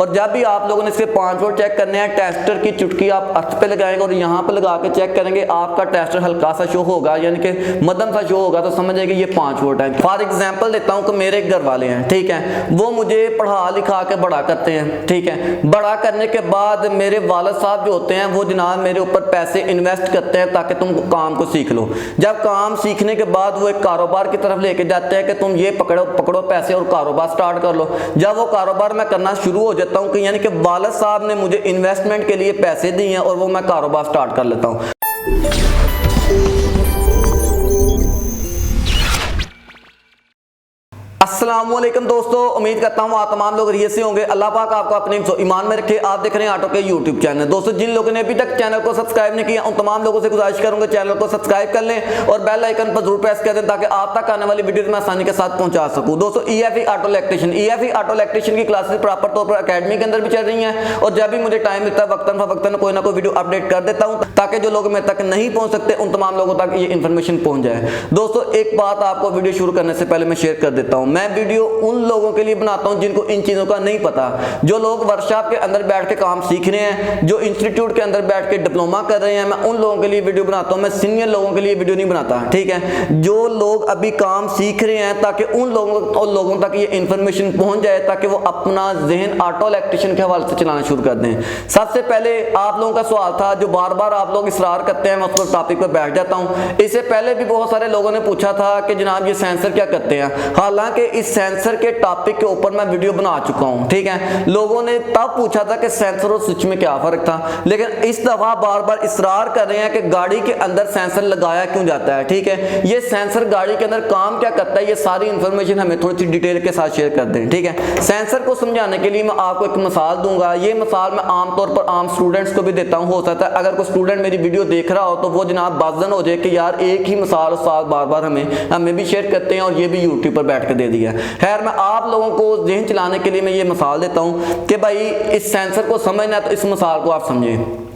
और जब भी आप लोगों ने इसके 5 वोल्ट चेक करने हैं, टेस्टर की चुटकी आप अर्थ पे लगाएंगे और यहाँ पे लगा के चेक करेंगे, आपका टेस्टर हल्का सा शो होगा, यानी कि मध्यम सा शो होगा, तो समझ जाएगी ये 5 वोल्ट है। फॉर एग्जांपल देता हूँ कि मेरे घर वाले हैं, ठीक है, वो मुझे पढ़ा लिखा के बड़ा करते हैं, ठीक है। बड़ा करने के बाद मेरे वालिद साहब जो होते हैं वो जनाब मेरे ऊपर पैसे इन्वेस्ट करते हैं ताकि तुम काम को सीख लो। जब काम सीखने के बाद वो एक कारोबार की तरफ लेके जाते हैं कि तुम ये पकड़ो पैसे और कारोबार स्टार्ट कर लो। जब वो कारोबार मैं करना शुरू हो जाता हूँ कि यानी कि वालिद साहब ने मुझे इन्वेस्टमेंट के लिए पैसे दिए हैं और वो मैं कारोबार स्टार्ट कर लेता हूँ। अस्सलामुअलैकुम दोस्तों, उम्मीद करता हूँ आप तमाम लोग रियायत से होंगे। अल्लाह पाक आपको अपने ईमान में रखे। आप देख रहे हैं ऑटो के यूट्यूब चैनल। दोस्तों, जिन लोगों ने अभी तक चैनल को सब्सक्राइब नहीं किया, उन तमाम लोगों से गुजारिश करूंगा चैनल को सब्सक्राइब कर लें और बेल आइकन पर जरूर प्रेस कर दें ताकि आप तक आने वाली वीडियो में आसानी के साथ पहुंचा सकूं। दोस्तों, EFE ऑटो इलेक्ट्रिशियन की क्लासेस प्रॉपर तौर पर अकेडमी के अंदर भी चल रही हैं और जब भी मुझे टाइम मिलता है वक्तन कोई ना कोई वीडियो अपडेट कर देता हूँ ताकि जो लोग मेरे तक नहीं पहुंच सकते उन तमाम लोगों तक ये इन्फॉर्मेशन पहुंच जाए। दोस्तों, एक बात आपको वीडियो शुरू करने से पहले मैं शेयर कर देता हूँ, मैं वीडियो उन लोगों के लिए बनाता हूं जिनको इन चीजों का नहीं पता, जो लोग वर्कशॉप के अंदर बैठ के काम सीख रहे हैं, जो इंस्टीट्यूट के अंदर बैठ के डिप्लोमा कर रहे हैं, मैं उन लोगों के लिए वीडियो बनाता हूं। मैं सीनियर लोगों के लिए वीडियो नहीं बनाता, ठीक है। जो लोग अभी काम सीख रहे हैं ताकि उन लोगों तक ये इंफॉर्मेशन पहुंच जाए ताकि वो अपना जहन ऑटो इलेक्ट्रिशियन के हवाले से चलाना शुरू कर दें। सबसे पहले आप लोगों का सवाल था जो बार बार आप लोग इसरार करते हैं, मैं उस पर टॉपिक पर बैठ जाता हूं। इससे पहले भी बहुत सारे लोगों ने पूछा था कि जनाब ये सेंसर क्या करते हैं। हालांकि इस सेंसर के टॉपिक के ऊपर मैं वीडियो बना चुका हूं, ठीक है। लोगों ने तब पूछा था कि सेंसर और स्विच में क्या फर्क था, लेकिन इस दफा बार बार इसरार कर रहे हैं कि गाड़ी के अंदर सेंसर लगाया क्यों जाता है, ठीक है। ये सेंसर गाड़ी के अंदर काम क्या करता है, ये सारी इंफॉर्मेशन हमें थोड़ी सी डिटेल के साथ शेयर कर दें, ठीक है। सेंसर को समझाने के लिए मैं आपको एक मिसाल दूंगा। ये मिसाल मैं आमतौर पर आम स्टूडेंट्स को भी देता हूं। हो सकता है अगर कोई स्टूडेंट मेरी वीडियो देख रहा हो तो वो जनाब बाज़न हो जाए कि यार एक ही मिसाल उस्ताद बार बार हमें भी शेयर करते हैं और ये भी यूट्यूब पर बैठ कर दे दिया। खैर, मैं आप लोगों को जहन चलाने के लिए मैं ये मिसाल देता हूं कि भाई इस सेंसर को समझना है तो इस मिसाल को आप समझें।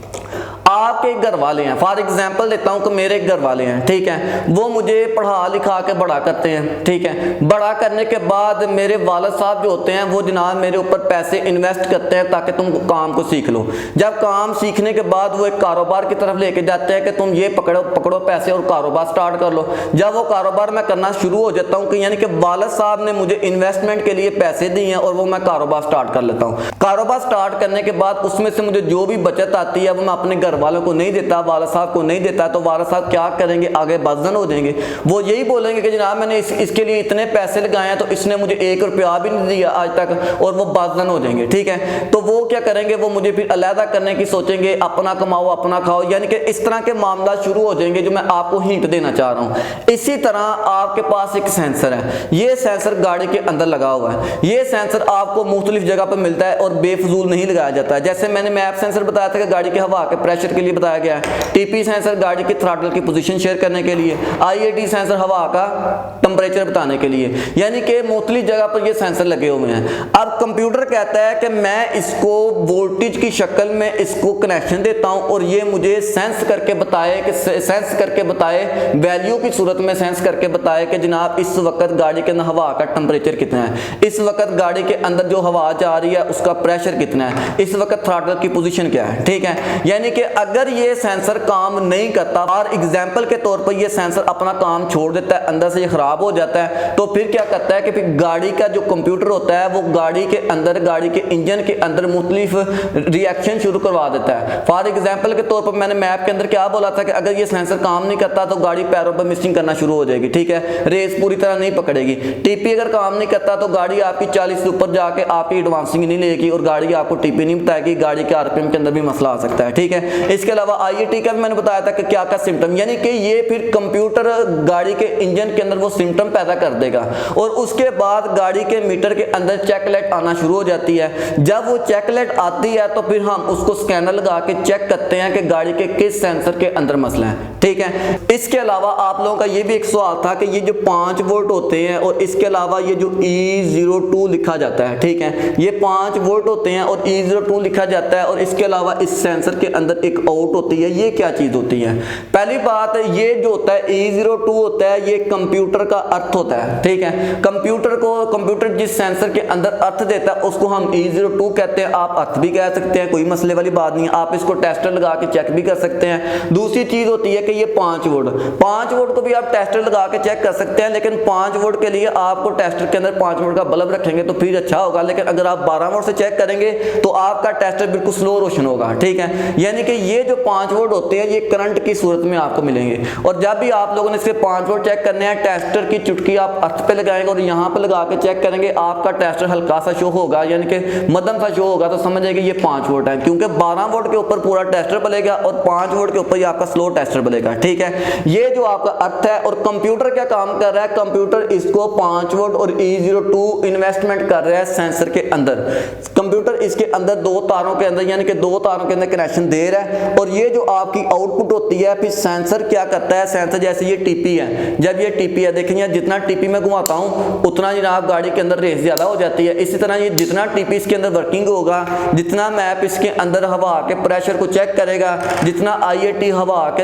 आपके घर वाले हैं, फॉर एग्जांपल देता हूं कि मेरे घर वाले हैं, ठीक है, वो मुझे पढ़ा लिखा के बड़ा करते हैं, ठीक है। बड़ा करने के बाद मेरे वालिद साहब जो होते हैं वो जनाब मेरे ऊपर पैसे इन्वेस्ट करते हैं ताकि तुम काम को सीख लो। जब काम सीखने के बाद वो एक कारोबार की तरफ लेके जाते हैं कि तुम ये पकड़ो पैसे और कारोबार स्टार्ट कर लो। जब वो कारोबार मैं करना शुरू हो जाता हूँ कि यानी कि वालिद साहब ने मुझे इन्वेस्टमेंट के लिए पैसे दिए हैं और वो मैं कारोबार स्टार्ट कर लेता हूँ। कारोबार स्टार्ट करने के बाद उसमें से मुझे जो भी बचत आती है वो मैं अपने घर वालों को नहीं देता, वालिद साहब को नहीं देता, तो वालिद साहब क्या करेंगे, आगे बाज़न हो जाएंगे। वो यही बोलेंगे कि जनाब मैंने इसके लिए इतने पैसे लगाए हैं तो इसने मुझे 1 रुपया भी नहीं दिया आज तक, और वो बाज़न हो जाएंगे, ठीक है। तो वो क्या करेंगे, वो मुझे फिर अलहदा करने की सोचेंगे, अपना कमाओ अपना खाओ, यानी कि इस तरह के मामला शुरू हो जाएंगे जो मैं आपको हिंट देना चाह रहा हूँ। इसी तरह आपके पास एक सेंसर है, ये सेंसर गाड़ी के अंदर लगा हुआ है। ये सेंसर आपको मुख्तलिफ जगह पर मिलता है और बेफजूल नहीं लगाया जाता है। जैसे मैंने मैप सेंसर बताया था कि गाड़ी के हवा के प्रेशर के लिए बताया गया है, TP सेंसर गाड़ी की थ्रॉटल की पोजीशन शेयर करने के लिए, IAT सेंसर हवा का टेम्परेचर बताने के लिए, यानी कि मुख्तलिफ जगह पर ये सेंसर लगे हुए हैं। अब कंप्यूटर कहता है कि मैं इसको वोल्टेज की शक्ल में इसको कनेक्शन देता हूं और ये मुझे सेंस करके बताए वैल्यू की सूरत में सेंस करके बताए कि जनाब इस वक्त गाड़ी के अंदर हवा का टेम्परेचर कितना है, इस वक्त गाड़ी के अंदर जो हवा जा रही है उसका प्रेशर कितना है, इस वक्त थ्रॉटल की पोजीशन क्या है, ठीक है। यानी कि अगर ये सेंसर काम नहीं करता और एग्जांपल के तौर पर ये सेंसर अपना काम छोड़ देता है, अंदर से ये खराब हो जाता है, तो फिर क्या करता है कि फिर गाड़ी का जो कंप्यूटर होता है वो गाड़ी के अंदर, गाड़ी के इंजन के अंदर मुख्तलिफ रिएक्शन शुरू करवा देता है। फॉर एग्जांपल के तौर पर मैंने मैप के अंदर क्या बोला था कि अगर ये सेंसर काम नहीं करता तो गाड़ी पैरों पर मिसिंग करना शुरू हो जाएगी, ठीक है, रेस पूरी तरह नहीं पकड़ेगी। TP अगर काम नहीं करता तो गाड़ी आपकी 40 से ऊपर जाके आपकी एडवांसिंग नहीं लेगी और गाड़ी आपको TP नहीं बताएगी, गाड़ी के RPM के अंदर भी मसला आ सकता है, ठीक है। इसके अलावा IAT का मैंने बताया था कि क्या क्या सिम्टम, यानी कि ये फिर कंप्यूटर गाड़ी के इंजन के अंदर वो सिम्टम पैदा कर देगा और उसके बाद गाड़ी के मीटर के अंदर चेक लाइट आना शुरू हो जाती है। जब वो चेक लाइट आती है तो फिर हम उसको स्कैनर लगा के चेक करते हैं कि गाड़ी के किस सेंसर के अंदर मसला है, ठीक है। इसके अलावा आप लोगों का ये भी एक सवाल था कि ये जो 5 वोल्ट होते हैं और इसके अलावा ये जो E02 लिखा जाता है, ठीक है, ये 5 वोल्ट होते हैं और E02 लिखा जाता है और इसके अलावा इस सेंसर के अंदर एक आउट होती है, ये क्या चीज होती है? पहली बात, ये जो होता है E02 होता है, ये कंप्यूटर का अर्थ होता है, ठीक है। कंप्यूटर जिस सेंसर के अंदर अर्थ देता है उसको हम E02 कहते हैं। आप अर्थ भी कह सकते हैं, कोई मसले वाली बात नहीं, आप इसको टेस्टर लगा के चेक भी कर सकते हैं। दूसरी चीज होती है कि ये 5 वोल्ट को भी आप टेस्टर लगा के चेक कर सकते हैं, लेकिन 5 वोल्ट के लिए आपको टेस्टर के अंदर 5 वोल्ट का बल्ब रखेंगे तो फिर अच्छा होगा, लेकिन अगर आप 12 वोल्ट से चेक करेंगे तो आपका टेस्टर बिल्कुल स्लो रोशन होगा, ठीक है। यानी कि ये जो 5 वोल्ट होते हैं ये करंट की सूरत में आपको मिलेंगे। और जब भी आप लोगों ने इसके 5 वोल्ट चेक करने हैं, टेस्टर की चुटकी आप अर्थ पे लगाएंगे और यहाँ पे लगा के चेक करेंगे, आपका टेस्टर हल्का सा शो होगा, यानी कि मध्यम सा शो होगा, तो समझ जाएंगे ये 5 वोल्ट है, क्योंकि 12 वोल्ट के ऊपर पूरा टेस्टर बलेगा और 5 वोल्ट के ऊपर ये आपका स्लो टेस्टर बलेगा, ठीक है। ये जो आपका अर्थ है। और कंप्यूटर क्या काम कर रहा है? कंप्यूटर इसको 5 वोल्ट और E02 इन्वेस्टमेंट कर रहा है सेंसर के अंदर। कंप्यूटर इसके अंदर 2 तारों के अंदर, यानी कि 2 तारों के अंदर कनेक्शन दे रहा है और ये जो आपकी आउटपुट होती है, फिर सेंसर क्या करता है? सेंसर जैसे ये टीपी है, जब ये टीपी है, देखिए जितना टीपी में घुमाता हूं उतना जनाब गाड़ी के अंदर रेस ज्यादा हो जाती है। इसी तरह ये जितना टीपी इसके अंदर वर्किंग होगा, जितना मैप इसके अंदर हवा के प्रेशर को चेक करेगा, जितना IAT हवा के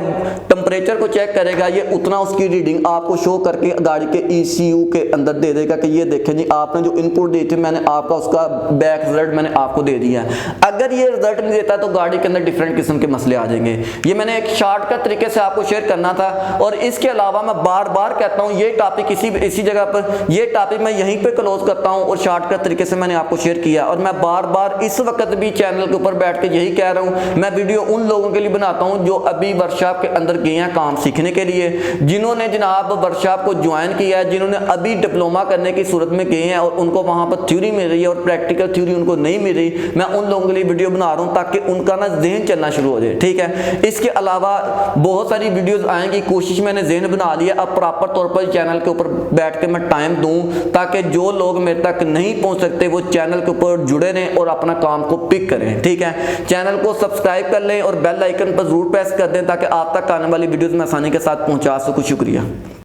टेम्परेचर को चेक करेगा, ये उतना उसकी रीडिंग आपको शो करके गाड़ी के ECU के अंदर दे देगा कि ये देखें जी आपने जो इनपुट दी थी मैंने आपका उसका बैक रिजल्ट मैंने आपको दे दिया है। अगर ये रिजल्ट नहीं देता तो गाड़ी के अंदर डिफरेंट किस्म के मसले आ जाएंगे। ये मैंने एक शॉर्टकट तरीके से आपको शेयर करना था। और इसके अलावा मैं बार बार कहता हूँ, ये टॉपिक इसी जगह पर, ये टॉपिक मैं यहीं पे क्लोज करता हूँ और शॉर्टकट तरीके से मैंने आपको शेयर किया। और मैं बार बार इस वक्त भी चैनल के ऊपर बैठ के यही कह रहा हूँ, मैं वीडियो उन लोगों के लिए बनाता हूँ जो अभी वर्कशॉप के अंदर गए हैं काम सीखने के लिए, जिन्होंने जनाब वर्कशॉप को ज्वाइन किया है, जिन्होंने अभी डिप्लोमा करने की सूरत में गए हैं और उनको वहां पर थ्योरी मिल रही है और प्रैक्टिकल थ्योरी उनको नहीं मिल रही। मैं उन लोगों के लिए वीडियो बना रहा हूं ताकि उनका ना ज़हन चलना शुरू हो जाए, ठीक है। इसके अलावा बहुत सारी वीडियोस आएंगी, कोशिश मैंने ज़हन बना लिया, अब प्रॉपर तौर पर चैनल के ऊपर बैठ के मैं टाइम दूं ताकि जो लोग मेरे तक नहीं पहुंच सकते वो चैनल के ऊपर जुड़े रहें और अपना काम को पिक करें, ठीक है। चैनल को सब्सक्राइब कर लें और बेल आइकन पर जरूर प्रेस कर दें ताकि आप तक आने वाली वीडियोस में आसानी के साथ पहुंचा सकूं। शुक्रिया।